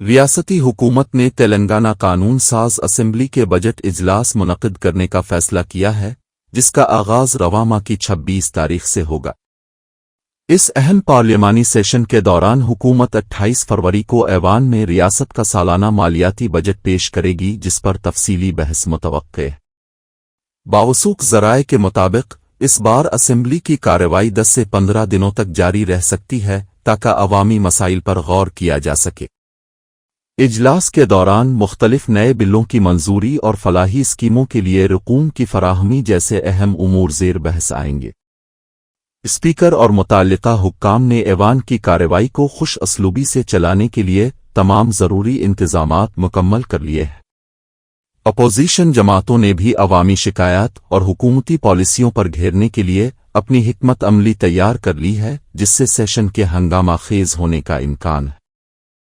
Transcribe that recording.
रियासती हुकूमत ने तेलंगाना कानून साज असेंबली के बजट इजलास मुनक़िद करने का फैसला किया है, जिसका आगाज़ रवां माह की 26 तारीख से होगा। इस अहम पार्लियामानी सेशन के दौरान हुकूमत 28 फरवरी को ऐवान में रियासत का सालाना मालियाती बजट पेश करेगी, जिस पर तफसीली बहस मुतवक्के है। बावसूख ज़राए के मुताबिक इस बार असेंबली की कार्रवाई 10 से 15 दिनों तक जारी रह सकती है, ताकि अवामी मसाइल पर गौर किया जा सके। इजलास के दौरान मुख्तलिफ नए बिलों की मंजूरी और फलाही स्कीमों के लिए रकूम की फराहमी जैसे अहम उमूर ज़ेर बहस आएंगे। स्पीकर और मुताल्लिका हुक्काम ने ऐवान की कार्रवाई को खुश असलूबी से चलाने के लिए तमाम ज़रूरी इंतज़ामात मुकम्मल कर लिए हैं। अपोजिशन जमातों ने भी अवामी शिकायत और हुकूमती पॉलिसियों पर घेरने के लिए अपनी हिकमत अमली तैयार कर ली है, जिससे सेशन के हंगामा खेज होने का इम्कान है।